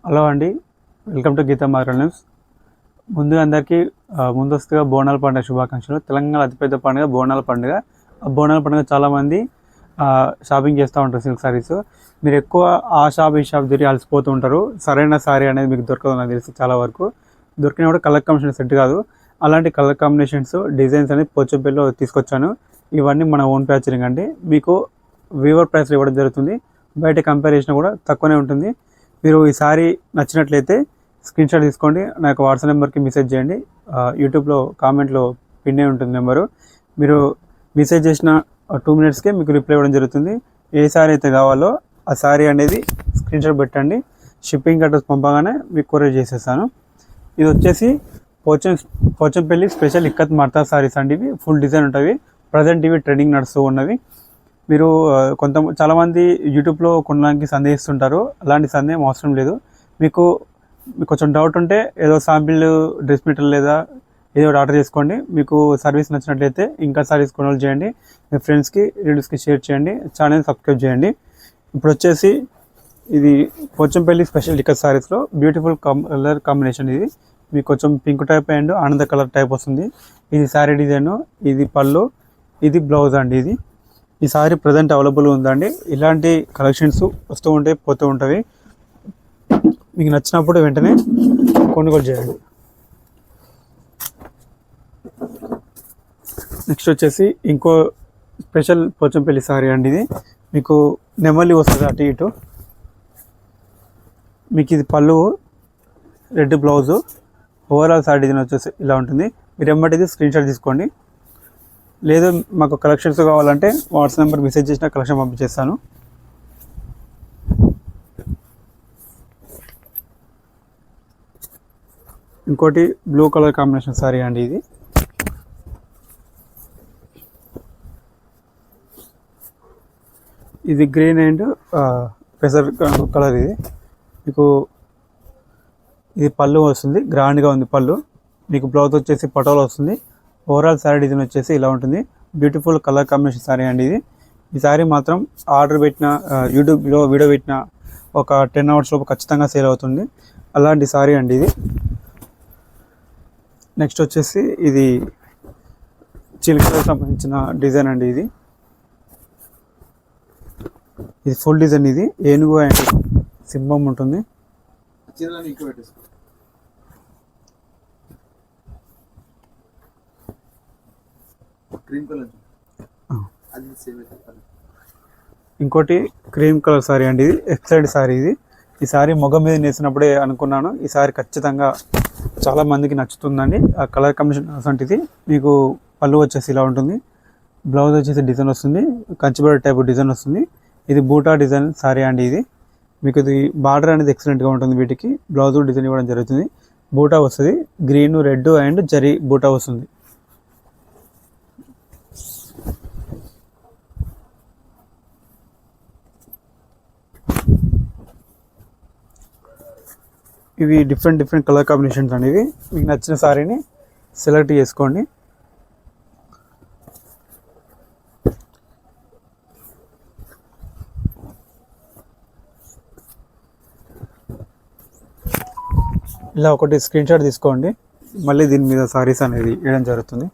Hello అండి, welcome to Geetha Madhuri news. ముందుగా అందరికీ ముందస్తుగా బోనాల పండుగ శుభాకాంక్షలు. తెలంగాణ అతిపెద్ద పండుగ బోనాల పండుగ. ఆ బోనాల పండుగ చాలామంది షాపింగ్ చేస్తూ ఉంటారు సిల్క్ సారీస్. మీరు ఎక్కువ ఆ షాప్ ఈ షాప్ తిరిగి అలసిపోతూ ఉంటారు. సరైన సారీ అనేది మీకు దొరకదు నాకు తెలిసి. చాలా వరకు దొరికిన కూడా కలర్ కాంబినేషన్ సెట్ కాదు. అలాంటి కలర్ కాంబినేషన్స్ డిజైన్స్ అనేది పోచంపల్లిలో తీసుకొచ్చాను. ఇవన్నీ మన ఓన్ ప్యాచరింగ్ అండి. మీకు వీవర్ ప్రైస్లో ఇవ్వడం జరుగుతుంది. బయట కంపేర్ చేసినా కూడా తక్కువనే ఉంటుంది. మీరు ఈ సారీ నచ్చినట్లయితే స్క్రీన్ షాట్ తీసుకోండి, నాకు వాట్సాప్ నెంబర్కి మెసేజ్ చేయండి. యూట్యూబ్లో కామెంట్లో పిన్ అయి ఉంటుంది నెంబరు. మీరు మెసేజ్ చేసిన 2 minutesకే మీకు రిప్లై ఇవ్వడం జరుగుతుంది. ఏ సారీ అయితే కావాలో ఆ సారీ అనేది స్క్రీన్ షాట్ పెట్టండి. షిప్పింగ్ అడ్రస్ పంపగానే మీకు కొరియర్ చేసేస్తాను. ఇది వచ్చేసి పోచంపల్లి స్పెషల్ ఇక్కత్ మర్తా సారీస్ అండి. ఇవి ఫుల్ డిజైన్ ఉంటుంది. ప్రజెంట్ ఇవి ట్రెండింగ్ నడుస్తూ ఉన్నవి. మీరు చాలామంది యూట్యూబ్లో కొనడానికి సందేహిస్తుంటారు. అలాంటి సందేహం అవసరం లేదు. మీకు కొంచెం డౌట్ ఉంటే ఏదో శాంపిల్ డ్రెస్ మెటీరియల్ లేదా ఏదో ఆర్డర్ చేసుకోండి. మీకు సర్వీస్ నచ్చినట్లయితే ఇంకా సర్వీస్ కొనుగోలు చేయండి. మీ ఫ్రెండ్స్కి రిలేటివ్స్కి షేర్ చేయండి. ఛానల్ సబ్స్క్రైబ్ చేయండి. ఇప్పుడు వచ్చేసి ఇది పోచంపల్లి స్పెషల్ ఇక్కత్ సారీస్లో బ్యూటిఫుల్ కలర్ కాంబినేషన్. ఇది మీకు కొంచెం పింక్ టైప్ అండ్ ఆనంద కలర్ టైప్ వస్తుంది. ఇది శారీ డిజైన్, ఇది పళ్ళు, ఇది బ్లౌజ్ అండి. ఈ సారీ ప్రజెంట్ అవైలబుల్ ఉందండి. ఇలాంటి కలెక్షన్స్ వస్తూ ఉంటాయి, పోతూ ఉంటాయి. మీకు నచ్చినప్పుడు వెంటనే కొనుగోలు చేయండి. నెక్స్ట్ వచ్చేసి ఇంకో స్పెషల్ పోచంపల్లి సారీ అండి. ఇది మీకు నెమలి వస్తుంది అటు ఇటు. మీకు ఇది పళ్ళు, red blouse, overall sorry design వచ్చేసి ఇలా ఉంటుంది. మీరు ఎమ్మటిది స్క్రీన్ షాట్ తీసుకోండి. లేదు మాకు కలెక్షన్స్ కావాలంటే వాట్సాప్ నెంబర్ మెసేజ్ చేసిన కలెక్షన్ పంపించేస్తాను. ఇంకోటి బ్లూ కలర్ కాంబినేషన్ సారీ అండి. ఇది గ్రీన్ అండ్ పెసర్ కలర్. మీకు ఇది పళ్ళు వస్తుంది, గ్రాండ్గా ఉంది పళ్ళు. మీకు బ్లౌజ్ వచ్చేసి పటోలా వస్తుంది. ఓవరాల్ శారీ డిజైన్ వచ్చేసి ఇలా ఉంటుంది. బ్యూటిఫుల్ కలర్ కాంబినేషన్ శారీ అండి. ఈ శారీ మాత్రం ఆర్డర్ పెట్టిన, యూట్యూబ్లో వీడియో పెట్టిన ఒక 10 hours లోపు ఖచ్చితంగా సేల్ అవుతుంది. అలాంటి శారీ అండి ఇది. నెక్స్ట్ వచ్చేసి ఇది చిలుకలకు సంబంధించిన డిజైన్ అండి. ఇది ఫుల్ డిజైన్. ఇది ఏనుగు అండ్ సింహం ఉంటుంది. ఇంకోటి క్రీమ్ కలర్ సారీ అండి. ఇది ఎక్సైడ్ సారీ. ఈ సారీ మొగం మీద నేసినప్పుడే అనుకున్నాను ఈ సారీ ఖచ్చితంగా చాలా మందికి నచ్చుతుందండి. ఆ కలర్ కాంబినేషన్ అసంటిది. మీకు పళ్ళు వచ్చేసి ఇలా ఉంటుంది. బ్లౌజ్ వచ్చేసి డిజైన్ వస్తుంది, కంచిబోర్డర్ టైప్ డిజైన్ వస్తుంది. ఇది బూటా డిజైన్ సారీ అండి. మీకు ఇది బార్డర్ అనేది ఎక్సలెంట్గా ఉంటుంది. వీటికి బ్లౌజ్ డిజైన్ ఇవ్వడం జరుగుతుంది. బూటా వస్తుంది, గ్రీన్, రెడ్ అండ్ జరీ బూటా వస్తుంది. ఇవి డిఫరెంట్ కలర్ కాంబినేషన్స్ అండి. మీకు నచ్చిన సారీని సెలెక్ట్ చేసుకోండి. ఇలా ఒకటి స్క్రీన్ షాట్ తీసుకోండి. మళ్ళీ దీని మీద సారీస్ అనేది వేయడం జరుగుతుంది.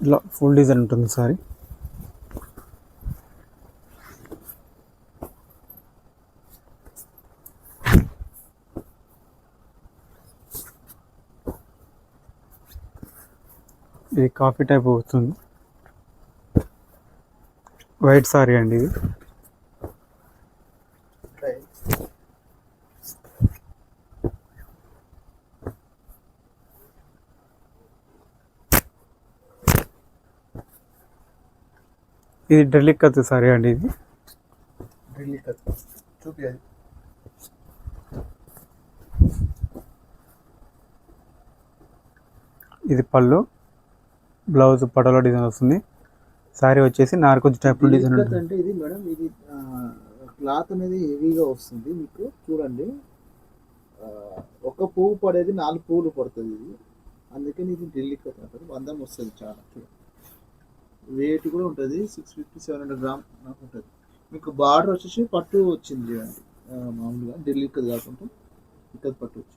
ఇలా ఫుల్ డిజైన్ ఉంటుంది సారీ. ఇది కాఫీ టైప్ వస్తుంది. వైట్ సారీ అండి. ఇది ఢిల్లీ కత్ సారీ అండి. ఇది పళ్ళు, బ్లౌజ్ పటోలా డిజైన్ వస్తుంది. సారీ వచ్చేసి నార్కొంచెం టైప్ డిజైన్ అంటే ఇది మేడం, ఇది క్లాత్ అనేది హెవీగా వస్తుంది. మీకు చూడండి, ఒక పువ్వు పడేది 4 పువ్వులు పడుతుంది. ఇది అందుకని ఇది ఢిల్లీ కత్ అంటారు. అందం వస్తుంది చాలా. వెయిట్ కూడా ఉంటుంది 650-700 గ్రామ్ నాకు ఉంటుంది. మీకు బార్డర్ వచ్చేసి పట్టు వచ్చింది చూడండి, మామూలుగా ఢిల్లీ ఇక్కడ కాకుండా ఇక్కడ పట్టు వచ్చింది.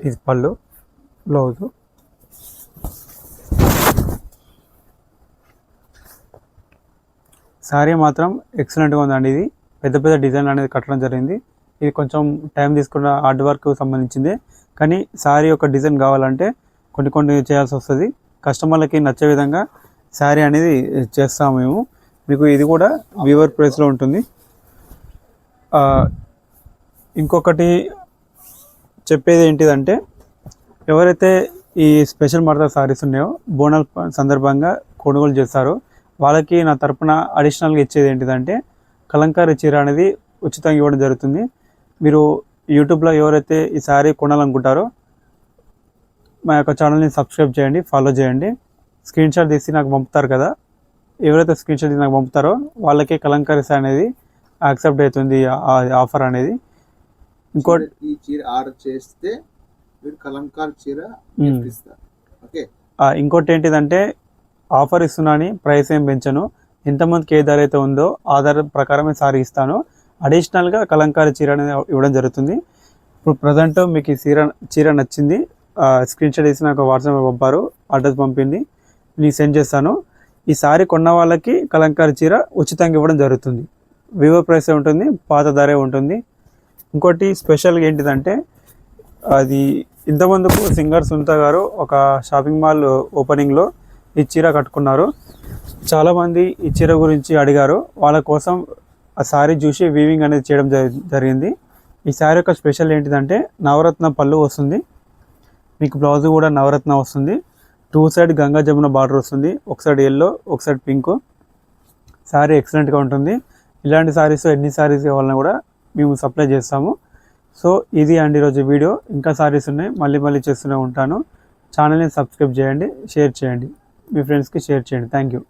ఇది పళ్ళు, బ్లౌజు. శారీ మాత్రం ఎక్సలెంట్గా ఉందండి. ఇది పెద్ద పెద్ద డిజైన్ అనేది కట్టడం జరిగింది. ఇది కొంచెం టైం తీసుకున్న హార్డ్ వర్క్ సంబంధించింది, కానీ శారీ యొక్క డిజైన్ కావాలంటే కొన్ని చేయాల్సి వస్తుంది. కస్టమర్లకి నచ్చే విధంగా శారీ అనేది చేస్తాము మేము. మీకు ఇది కూడా వీవర్ ప్రైస్లో ఉంటుంది. ఇంకొకటి చెప్పేది ఏంటిదంటే, ఎవరైతే ఈ స్పెషల్ మడత శారీస్ ఉన్నాయో బోనాల సందర్భంగా కొనుగోలు చేస్తారో వాళ్ళకి నా తరపున అడిషనల్గా ఇచ్చేది ఏంటిదంటే కలంకారీ చీర అనేది ఉచితంగా ఇవ్వడం జరుగుతుంది. మీరు యూట్యూబ్లో ఎవరైతే ఈ శారీ కొనాలనుకుంటారో మా యొక్క ఛానల్ని సబ్స్క్రైబ్ చేయండి, ఫాలో చేయండి. స్క్రీన్ షాట్ తీసి నాకు పంపుతారు కదా, ఎవరైతే స్క్రీన్ షాట్ తీసి నాకు పంపుతారో వాళ్ళకి కలంకారీ శారీ అనేది యాక్సెప్ట్ అవుతుంది ఆఫర్ అనేది. ఇంకోటి, ఈ చీర ఆర్డర్ చేస్తే మీరు కలంకారీ చీర ఇస్తారు. ఓకే, ఇంకోటి ఏంటిదంటే ఆఫర్ ఇస్తున్నాను, ప్రైస్ ఏం పెంచను. ఎంతమందికి ఏ ధర అయితే ఉందో ఆ ధర ప్రకారమే సారీ ఇస్తాను. అడిషనల్గా కలంకారీ చీర అనేది ఇవ్వడం జరుగుతుంది. ఇప్పుడు ప్రజెంట్ మీకు ఈ చీర నచ్చింది, స్క్రీన్ షాట్ వేసి నాకు వాట్సాప్లో పంపారు, అడ్రస్ పంపింది, నేను సెండ్ చేస్తాను. ఈ సారీ కొన్న వాళ్ళకి కలంకారీ చీర ఉచితంగా ఇవ్వడం జరుగుతుంది. వివో ప్రైస్ ఉంటుంది, పాత ధరే ఉంటుంది. ఇంకోటి స్పెషల్గా ఏంటిదంటే, అది ఇంతమందుకు సింగర్ సునీత గారు ఒక షాపింగ్ మాల్ ఓపెనింగ్లో ఈ చీర కట్టుకున్నారు. చాలామంది ఈ చీర గురించి అడిగారు, వాళ్ళ కోసం ఆ శారీ చూసి వీవింగ్ అనేది చేయడం జరిగింది. ఈ శారీ యొక్క స్పెషల్ ఏంటిదంటే నవరత్న పళ్ళు వస్తుంది, మీకు బ్లౌజ్ కూడా నవరత్న వస్తుంది, 2 సైడ్ గంగా జమున బార్డర్ వస్తుంది, ఒక సైడ్ ఎల్లో ఒక సైడ్ పింక్. శారీ ఎక్సలెంట్గా ఉంటుంది. ఇలాంటి శారీస్ ఎన్ని శారీస్ కావాలన్నా కూడా మేము సప్లై చేస్తాము. సో ఇది అండి ఈరోజు వీడియో. ఇంకా శారీస్ ఉన్నాయి, మళ్ళీ చేస్తూనే ఉంటాను. ఛానల్ని సబ్స్క్రైబ్ చేయండి, షేర్ చేయండి, మీ ఫ్రెండ్స్కి షేర్ చేయండి. Thank you.